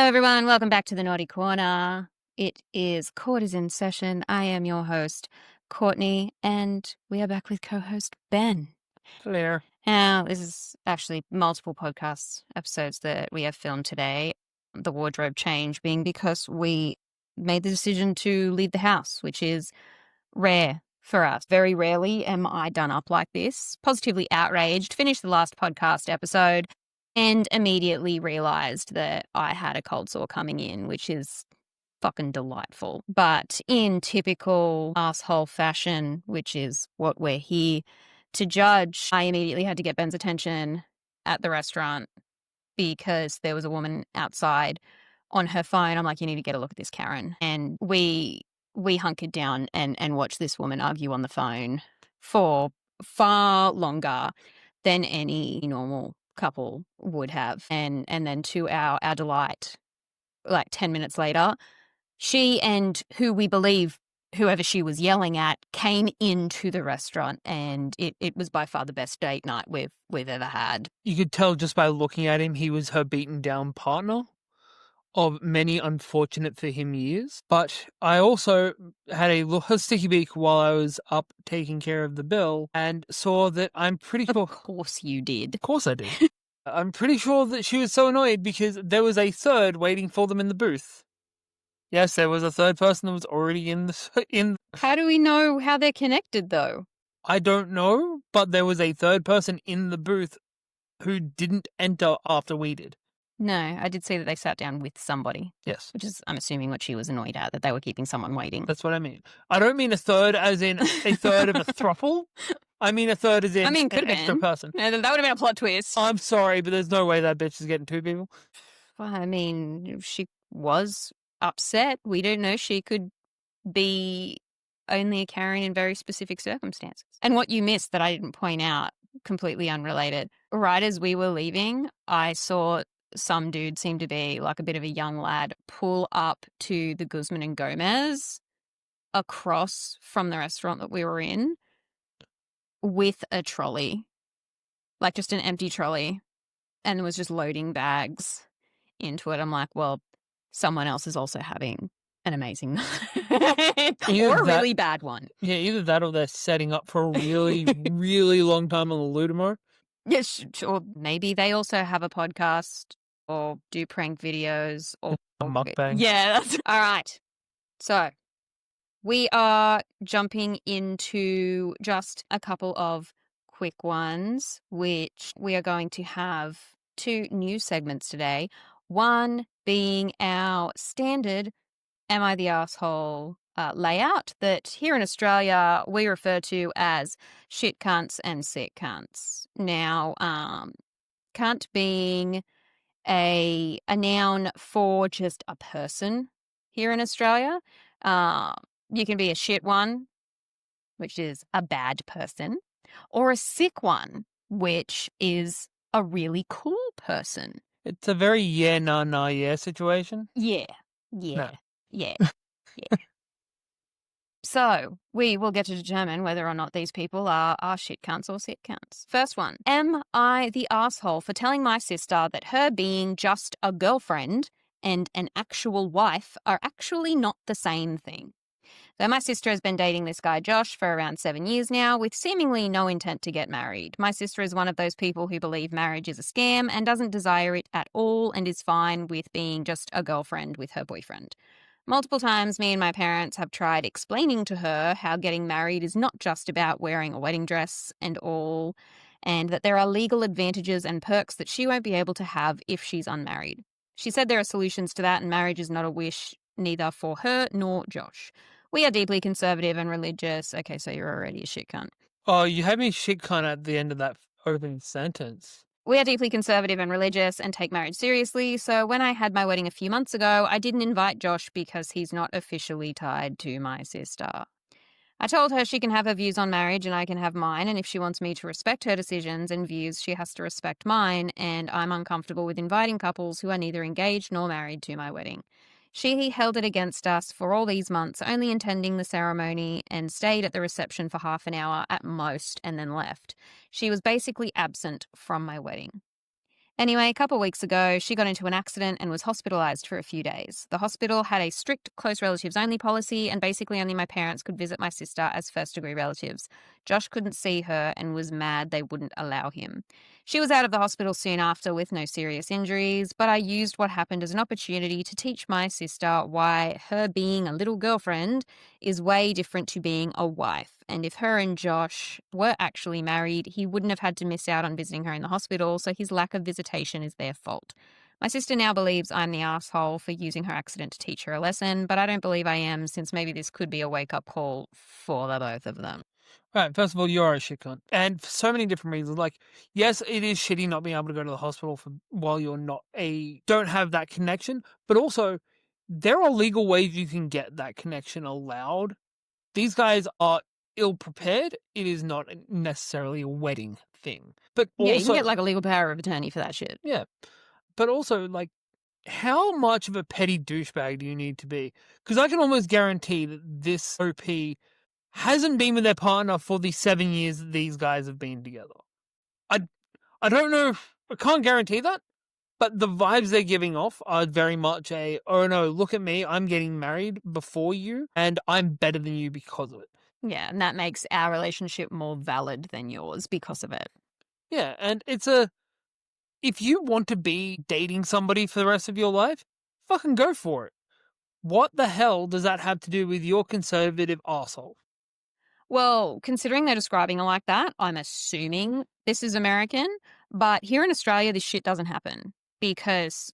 everyone. Welcome back to the Naughty Corner. It is Court is in session. I am your host, Courtney, and we are back with co-host Ben. Hello. Now, this is actually multiple podcast episodes that we have filmed today. The wardrobe change being because we made the decision to leave the house, which is rare for us. Very rarely am I done up like this. Positively outraged. Finished the last podcast episode and immediately realized that I had a cold sore coming in, which is fucking delightful. But in typical asshole fashion, which is what we're here to judge, I immediately had to get Ben's attention at the restaurant because there was a woman outside on her phone. I'm like, you need to get a look at this, Karen. And we hunkered down and watched this woman argue on the phone for far longer than any normal couple would have. And then to our delight, like 10 minutes later, she and who we believe whoever she was yelling at came into the restaurant, and it was by far the best date night we've ever had. You could tell just by looking at him, he was her beaten down partner of many unfortunate for him years. But I also had a sticky beak while I was up taking care of the bill and saw that I'm pretty sure... Of course you did. Of course I did. I'm pretty sure that she was so annoyed because there was a third waiting for them in the booth. Yes, there was a third person that was already in. How do we know how they're connected, though? I don't know, but there was a third person in the booth who didn't enter after we did. No, I did see that they sat down with somebody. Yes. Which is, I'm assuming, what she was annoyed at, that they were keeping someone waiting. That's what I mean. I don't mean a third as in a third of a throuple. I mean a third as in an extra person. No, that would have been a plot twist. I'm sorry, but there's no way that bitch is getting two people. Well, I mean, she was upset. We don't know. She could be only a Karen in very specific circumstances. And what you missed that I didn't point out, completely unrelated, right as we were leaving, I saw some dude, seemed to be like a bit of a young lad, pull up to the Guzman and Gomez across from the restaurant that we were in with a trolley, like just an empty trolley, and was just loading bags into it. I'm like, well, someone else is also having an amazing night or a really bad one. Yeah, either that or they're setting up for a really, really long time on the Ludamore. Yes, or maybe they also have a podcast or do prank videos or mukbang. Yeah, that's all right. So we are jumping into just a couple of quick ones, which we are going to have two new segments today. One being our standard Am I the Asshole layout that here in Australia we refer to as shit cunts and sick cunts. Now, cunt being a noun for just a person here in Australia. You can be a shit one, which is a bad person, or a sick one, which is a really cool person. It's a very yeah situation. Yeah. So we will get to determine whether or not these people are shit cunts or sick cunts. First one. Am I the asshole for telling my sister that her being just a girlfriend and an actual wife are actually not the same thing? So my sister has been dating this guy Josh for around 7 years now with seemingly no intent to get married. My sister is one of those people who believe marriage is a scam and doesn't desire it at all and is fine with being just a girlfriend with her boyfriend. Multiple times, me and my parents have tried explaining to her how getting married is not just about wearing a wedding dress and all, and that there are legal advantages and perks that she won't be able to have if she's unmarried. She said there are solutions to that and marriage is not a wish neither for her nor Josh. We are deeply conservative and religious. Okay, so you're already a shit cunt. Oh, you had me shit cunt at the end of that opening sentence. We are deeply conservative and religious and take marriage seriously, so when I had my wedding a few months ago, I didn't invite Josh because he's not officially tied to my sister. I told her she can have her views on marriage and I can have mine, and if she wants me to respect her decisions and views, she has to respect mine, and I'm uncomfortable with inviting couples who are neither engaged nor married to my wedding. She held it against us for all these months, only attending the ceremony and stayed at the reception for half an hour at most and then left. She was basically absent from my wedding. Anyway, a couple of weeks ago, she got into an accident and was hospitalized for a few days. The hospital had a strict close relatives only policy, and basically only my parents could visit my sister as first degree relatives. Josh couldn't see her and was mad they wouldn't allow him. She was out of the hospital soon after with no serious injuries, but I used what happened as an opportunity to teach my sister why her being a little girlfriend is way different to being a wife. And if her and Josh were actually married, he wouldn't have had to miss out on visiting her in the hospital, so his lack of visitation is their fault. My sister now believes I'm the asshole for using her accident to teach her a lesson, but I don't believe I am, since maybe this could be a wake-up call for the both of them. Right, first of all, you are a shit cunt. And for so many different reasons. Like, yes, it is shitty not being able to go to the hospital while you're don't have that connection, but also there are legal ways you can get that connection allowed. These guys are ill prepared. It is not necessarily a wedding thing. But Yeah, you can also, get like a legal power of attorney for that shit. yeah. But also, like, how much of a petty douchebag do you need to be? Because I can almost guarantee that this OP hasn't been with their partner for the 7 years that these guys have been together. I I don't know. I can't guarantee that. But the vibes they're giving off are very much oh no, look at me, I'm getting married before you, and I'm better than you because of it. Yeah, and that makes our relationship more valid than yours because of it. Yeah, and if you want to be dating somebody for the rest of your life, fucking go for it. What the hell does that have to do with your conservative arsehole? Well, considering they're describing it like that, I'm assuming this is American. But here in Australia, this shit doesn't happen because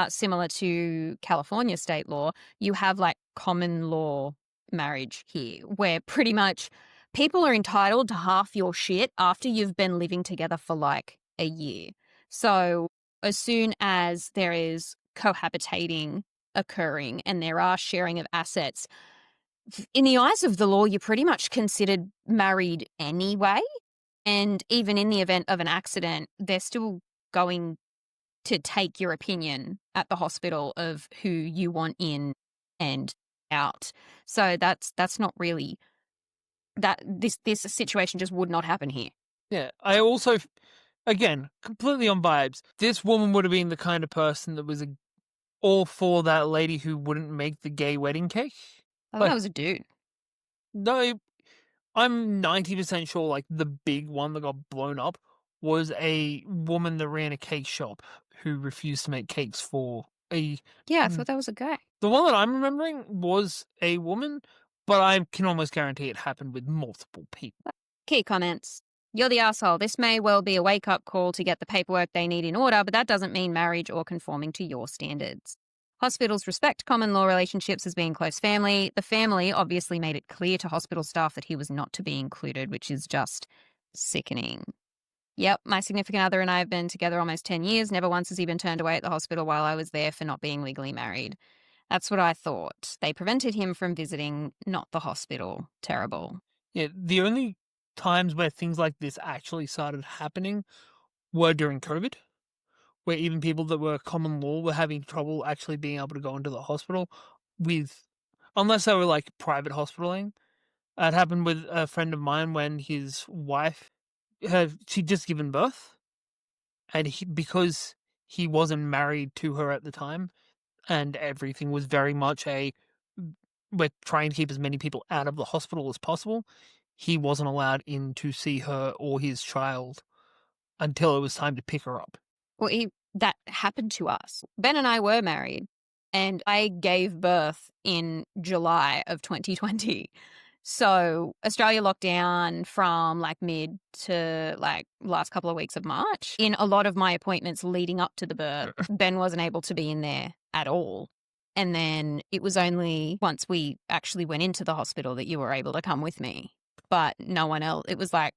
similar to California state law, you have like common law marriage here, where pretty much people are entitled to half your shit after you've been living together for like a year. So as soon as there is cohabitating occurring and there are sharing of assets, in the eyes of the law, you're pretty much considered married anyway. And even in the event of an accident, they're still going to take your opinion at the hospital of who you want in and out. So that's not really this situation just would not happen here. Yeah, I also, again, completely on vibes. This woman would have been the kind of person that was all for that lady who wouldn't make the gay wedding cake. I thought Like, that was a dude. no, I'm 90% sure, like, the big one that got blown up was a woman that ran a cake shop who refused to make cakes for a. Yeah, I thought that was a guy. The one that I'm remembering was a woman, but I can almost guarantee it happened with multiple people. Key comments. You're the asshole. This may well be a wake-up call to get the paperwork they need in order, but that doesn't mean marriage or conforming to your standards. Hospitals respect common law relationships as being close family. The family obviously made it clear to hospital staff that he was not to be included, which is just sickening. Yep, my significant other and I have been together almost 10 years. Never once has he been turned away at the hospital while I was there for not being legally married. That's what I thought. They prevented him from visiting, not the hospital. Terrible. Yeah, the only times where things like this actually started happening were during COVID, where even people that were common law were having trouble actually being able to go into the hospital unless they were like private hospitaling. It happened with a friend of mine when his wife she'd just given birth, and because he wasn't married to her at the time, and everything was very much we're trying to keep as many people out of the hospital as possible. He wasn't allowed in to see her or his child until it was time to pick her up. Well, that happened to us. Ben and I were married, and I gave birth in July of 2020. So Australia locked down from like mid to like last couple of weeks of March. In a lot of my appointments leading up to the birth, Ben wasn't able to be in there at all. And then it was only once we actually went into the hospital that you were able to come with me. But no one else. It was like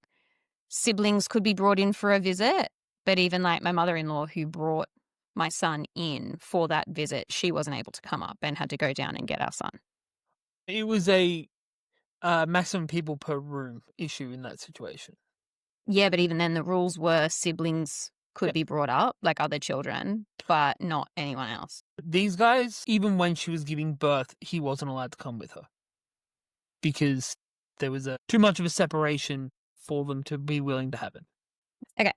siblings could be brought in for a visit, but even like my mother-in-law who brought my son in for that visit, she wasn't able to come up and had to go down and get our son. It was a maximum people per room issue in that situation. Yeah, but even then the rules were siblings could Yeah. be brought up, like other children, but not anyone else. These guys, even when she was giving birth, he wasn't allowed to come with her because there was too much of a separation for them to be willing to have it. Okay.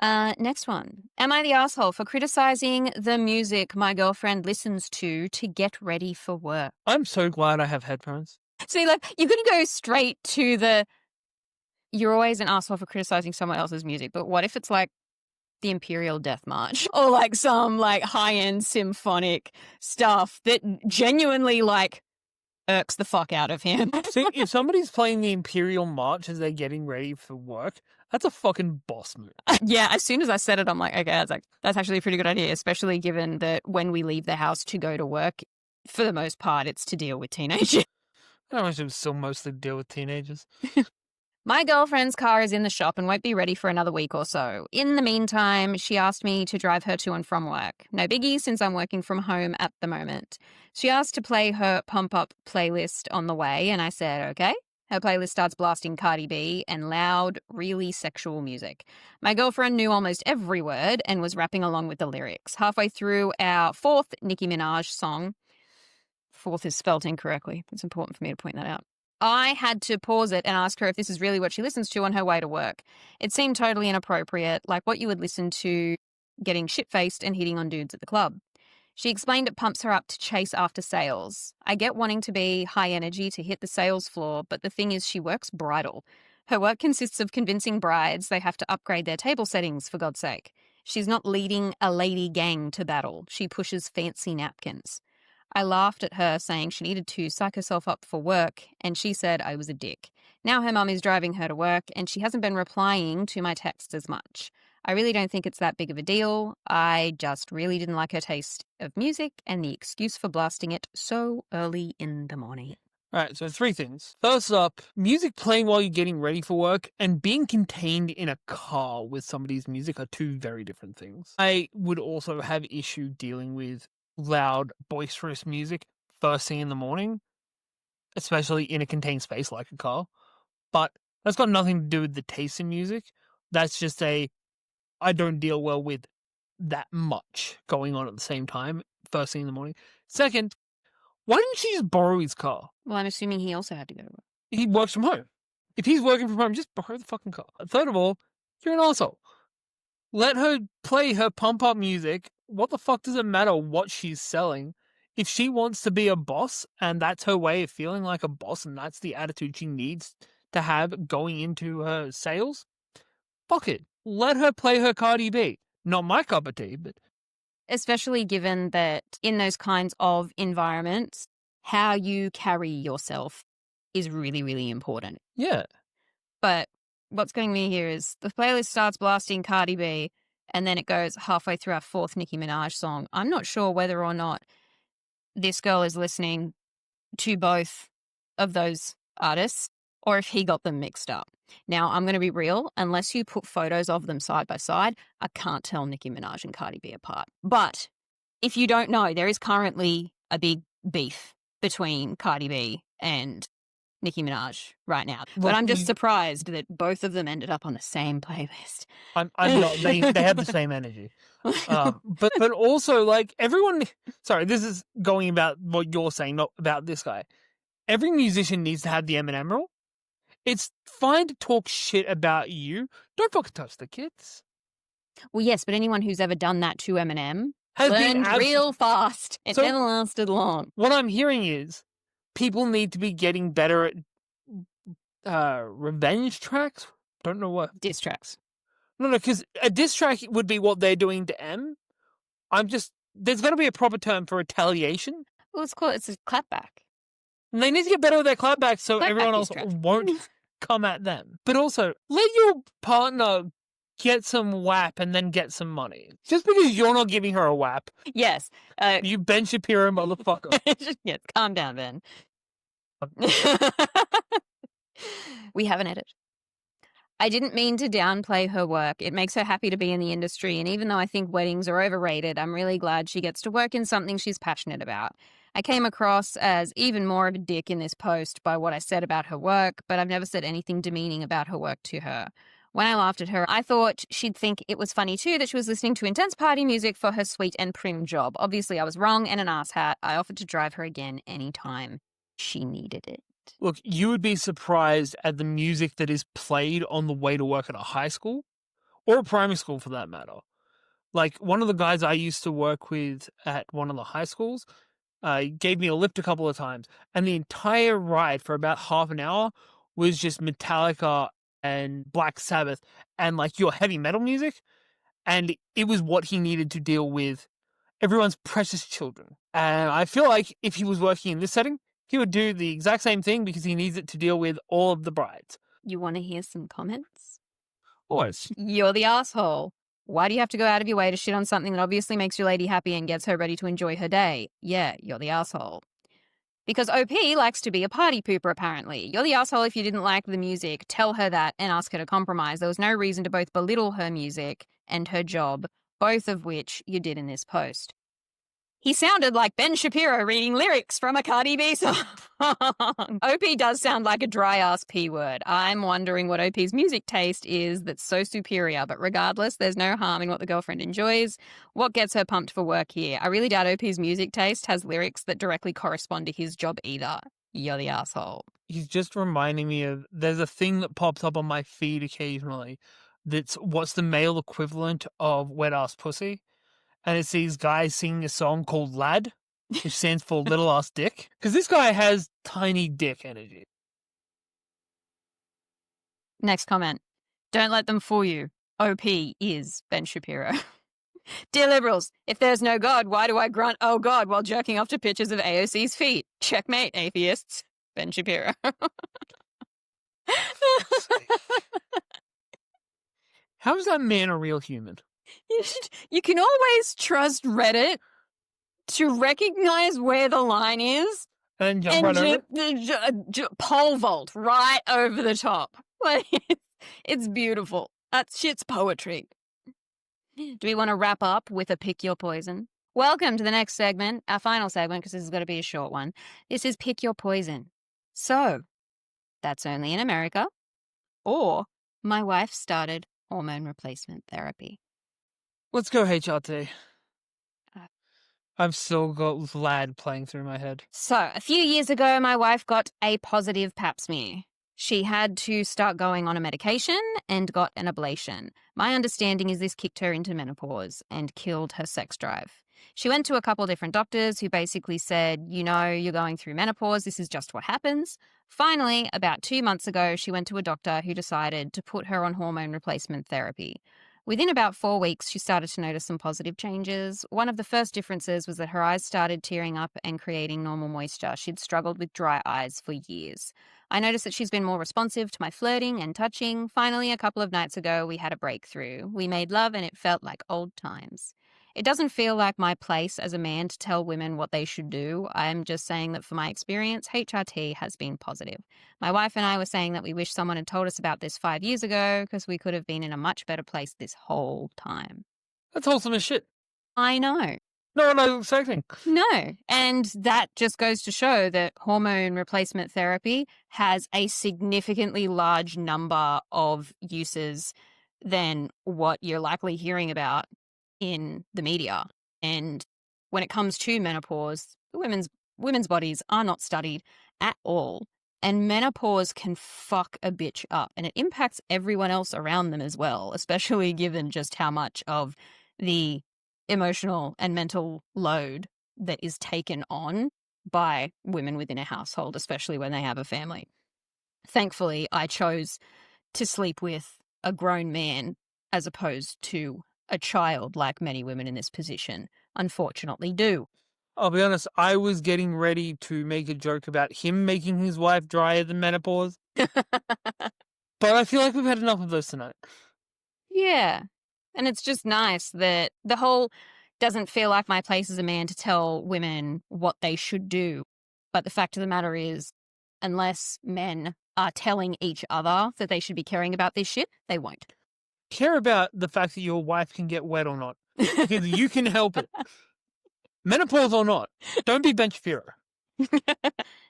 Next one. Am I the asshole for criticizing the music my girlfriend listens to get ready for work? I'm so glad I have headphones. See, like, you're going to go straight to the, you're always an asshole for criticizing someone else's music, but what if it's like the Imperial Death March or like some like high-end symphonic stuff that genuinely like irks the fuck out of him? See, if somebody's playing the Imperial March as they're getting ready for work, that's a fucking boss move. Yeah, as soon as I said it, I'm like, okay, that's actually a pretty good idea, especially given that when we leave the house to go to work, for the most part, it's to deal with teenagers. I wish it was still mostly deal with teenagers. My girlfriend's car is in the shop and won't be ready for another week or so. In the meantime, she asked me to drive her to and from work. No biggie since I'm working from home at the moment. She asked to play her pump up playlist on the way, and I said, okay. Her playlist starts blasting Cardi B and loud, really sexual music. My girlfriend knew almost every word and was rapping along with the lyrics. Halfway through our fourth Nicki Minaj song, fourth is spelt incorrectly. It's important for me to point that out. I had to pause it and ask her if this is really what she listens to on her way to work. It seemed totally inappropriate, like what you would listen to getting shit-faced and hitting on dudes at the club. She explained it pumps her up to chase after sales. I get wanting to be high energy to hit the sales floor, but the thing is she works bridal. Her work consists of convincing brides they have to upgrade their table settings, for God's sake. She's not leading a lady gang to battle. She pushes fancy napkins. I laughed at her, saying she needed to psych herself up for work, and she said I was a dick. Now her mum is driving her to work, and she hasn't been replying to my texts as much. I really don't think it's that big of a deal. I just really didn't like her taste of music and the excuse for blasting it so early in the morning. Alright, so 3 things. First up, music playing while you're getting ready for work and being contained in a car with somebody's music are 2 very different things. I would also have issue dealing with loud, boisterous music first thing in the morning, especially in a contained space like a car. But that's got nothing to do with the taste in music. That's just I don't deal well with that much going on at the same time, first thing in the morning. Second, why didn't she just borrow his car? Well, I'm assuming he also had to go to work. He works from home. If he's working from home, just borrow the fucking car. Third of all, you're an asshole. Let her play her pump-up music. What the fuck does it matter what she's selling? If she wants to be a boss, and that's her way of feeling like a boss, and that's the attitude she needs to have going into her sales, fuck it. Let her play her Cardi B. Not my cup of tea, but... Especially given that in those kinds of environments, how you carry yourself is really, really important. Yeah. But what's getting me here is the playlist starts blasting Cardi B, and then it goes halfway through our fourth Nicki Minaj song. I'm not sure whether or not this girl is listening to both of those artists or if he got them mixed up. Now, I'm going to be real. Unless you put photos of them side by side, I can't tell Nicki Minaj and Cardi B apart. But if you don't know, there is currently a big beef between Cardi B and Nicki Minaj right now. But I'm just surprised that both of them ended up on the same playlist. I'm not. They have the same energy. But also, like, everyone... Sorry, this is going about what you're saying, not about this guy. Every musician needs to have the Eminem rule. It's fine to talk shit about you. Don't fucking touch the kids. Well, yes, but anyone who's ever done that to Eminem Has learned real fast. It never lasted long. What I'm hearing is people need to be getting better at revenge tracks. Don't know what. Diss tracks. No, because a diss track would be what they're doing to M. There's got to be a proper term for retaliation. Well, it's a clapback. And they need to get better with their clapbacks so Clapback everyone else won't come at them. But also, let your partner get some WAP and then get some money. Just because you're not giving her a WAP. Yes. You Ben Shapiro motherfucker. Yes, calm down, Ben. We have an edit. I didn't mean to downplay her work. It makes her happy to be in the industry, and even though I think weddings are overrated, I'm really glad she gets to work in something she's passionate about. I came across as even more of a dick in this post by what I said about her work, but I've never said anything demeaning about her work to her. When I laughed at her, I thought she'd think it was funny too that she was listening to intense party music for her sweet and prim job. Obviously, I was wrong and an asshat. I offered to drive her again anytime she needed it. Look, you would be surprised at the music that is played on the way to work at a high school or primary school for that matter. Like, one of the guys I used to work with at one of the high schools gave me a lift a couple of times, and the entire ride for about half an hour was just Metallica and Black Sabbath and, like, your heavy metal music, and it was what he needed to deal with everyone's precious children. And I feel like if he was working in this setting, he would do the exact same thing because he needs it to deal with all of the brides. You want to hear some comments? Always. You're the asshole. Why do you have to go out of your way to shit on something that obviously makes your lady happy and gets her ready to enjoy her day? Yeah, you're the asshole. Because OP likes to be a party pooper, apparently. You're the asshole if you didn't like the music. Tell her that and ask her to compromise. There was no reason to both belittle her music and her job, both of which you did in this post. He sounded like Ben Shapiro reading lyrics from a Cardi B song. OP does sound like a dry-ass P-word. I'm wondering what OP's music taste is that's so superior, but regardless, there's no harm in what the girlfriend enjoys. What gets her pumped for work here? I really doubt OP's music taste has lyrics that directly correspond to his job either. You're the asshole. He's just reminding me of, there's a thing that pops up on my feed occasionally that's what's the male equivalent of wet-ass pussy? And it's these guys singing a song called Lad, which stands for little ass dick. Because this guy has tiny dick energy. Next comment. Don't let them fool you. OP is Ben Shapiro. Dear Liberals, if there's no God, why do I grunt, oh God, while jerking off to pictures of AOC's feet? Checkmate, atheists. Ben Shapiro. How is that man a real human? You can always trust Reddit to recognize where the line is And jump right over it? pole vault right over the top. Like, it's beautiful. That shit's poetry. Do we want to wrap up with a pick your poison? Welcome to the next segment, our final segment, because this is going to be a short one. This is pick your poison. So, that's only in America, or my wife started hormone replacement therapy. Let's go HRT. I've still got Vlad playing through my head. So, a few years ago, my wife got a positive pap smear. She had to start going on a medication and got an ablation. My understanding is this kicked her into menopause and killed her sex drive. She went to a couple different doctors who basically said, you know, you're going through menopause, this is just what happens. Finally, about 2 months ago, she went to a doctor who decided to put her on hormone replacement therapy. Within about 4 weeks, she started to notice some positive changes. One of the first differences was that her eyes started tearing up and creating normal moisture. She'd struggled with dry eyes for years. I noticed that she's been more responsive to my flirting and touching. Finally, a couple of nights ago, we had a breakthrough. We made love and it felt like old times. It doesn't feel like my place as a man to tell women what they should do. I'm just saying that for my experience, HRT has been positive. My wife and I were saying that we wish someone had told us about this 5 years ago because we could have been in a much better place this whole time. That's wholesome as shit. I know. No, no, expecting. No. And that just goes to show that hormone replacement therapy has a significantly large number of uses than what you're likely hearing about in the media. And when it comes to menopause, women's bodies are not studied at all. And menopause can fuck a bitch up, and it impacts everyone else around them as well, especially given just how much of the emotional and mental load that is taken on by women within a household, especially when they have a family. Thankfully, I chose to sleep with a grown man as opposed to a child, like many women in this position unfortunately do. I'll be honest, I was getting ready to make a joke about him making his wife drier than menopause. But I feel like we've had enough of those tonight. Yeah. And it's just nice that the whole doesn't feel like my place as a man to tell women what they should do. But the fact of the matter is, unless men are telling each other that they should be caring about this shit, they won't. Care about the fact that your wife can get wet or not. Because you can help it. Menopause or not. Don't be Ben Shapiro.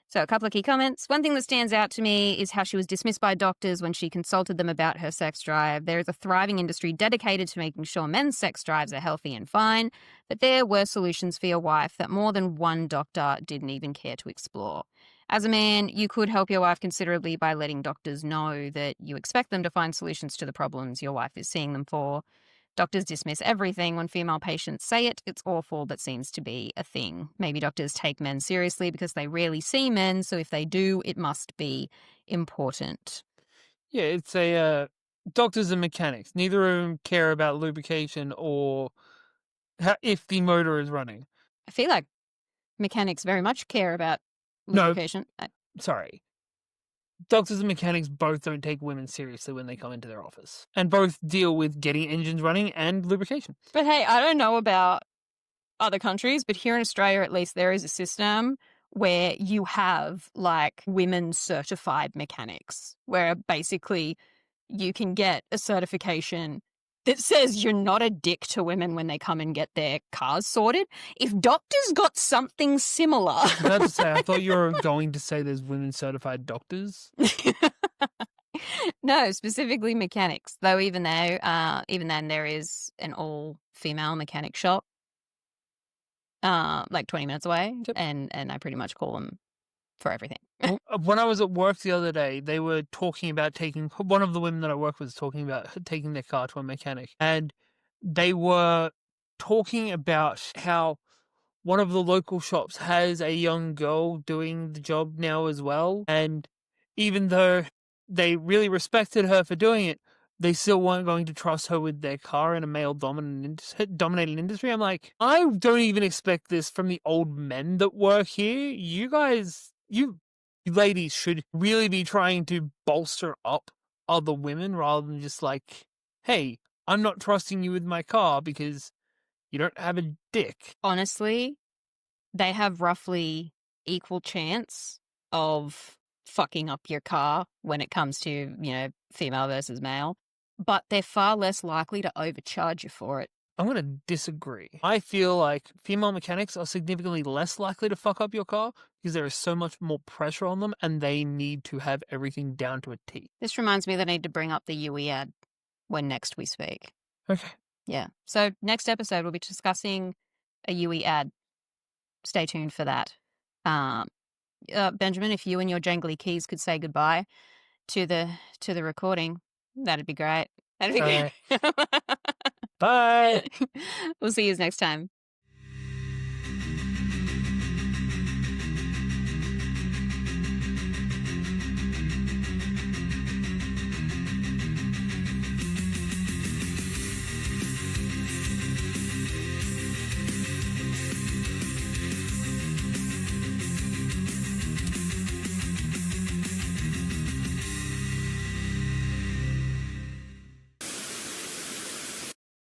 So a couple of key comments. One thing that stands out to me is how she was dismissed by doctors when she consulted them about her sex drive. There is a thriving industry dedicated to making sure men's sex drives are healthy and fine, but there were solutions for your wife that more than one doctor didn't even care to explore. As a man, you could help your wife considerably by letting doctors know that you expect them to find solutions to the problems your wife is seeing them for. Doctors dismiss everything when female patients say it. It's awful, but seems to be a thing. Maybe doctors take men seriously because they rarely see men, so if they do, it must be important. Yeah, it's a doctors and mechanics. Neither of them care about lubrication or if the motor is running. I feel like mechanics very much care about No, lubrication. sorry. Doctors and mechanics both don't take women seriously when they come into their office, and both deal with getting engines running and lubrication. But hey, I don't know about other countries, but here in Australia, at least, there is a system where you have like women certified mechanics, where basically you can get a certification that says you're not a dick to women when they come and get their cars sorted. If doctors got something similar. I was about to say, I thought you were going to say there's women certified doctors. No, specifically mechanics. Though even then there is an all female mechanic shop like 20 minutes away. Yep. And I pretty much call them for everything. When I was at work the other day, they were talking about one of the women that I work with was talking about taking their car to a mechanic, and they were talking about how one of the local shops has a young girl doing the job now as well, and even though they really respected her for doing it, they still weren't going to trust her with their car in a male-dominated industry. I'm like, I don't even expect this from the old men that work here. You guys, you ladies should really be trying to bolster up other women rather than just like, hey, I'm not trusting you with my car because you don't have a dick. Honestly, they have roughly equal chance of fucking up your car when it comes to, female versus male, but they're far less likely to overcharge you for it. I'm going to disagree. I feel like female mechanics are significantly less likely to fuck up your car because there is so much more pressure on them and they need to have everything down to a T. This reminds me that I need to bring up the UE ad when next we speak. Okay. Yeah. So next episode, we'll be discussing a UE ad. Stay tuned for that. Benjamin, if you and your jangly keys could say goodbye to the recording, that'd be great. That'd be great. Bye. We'll see you next time.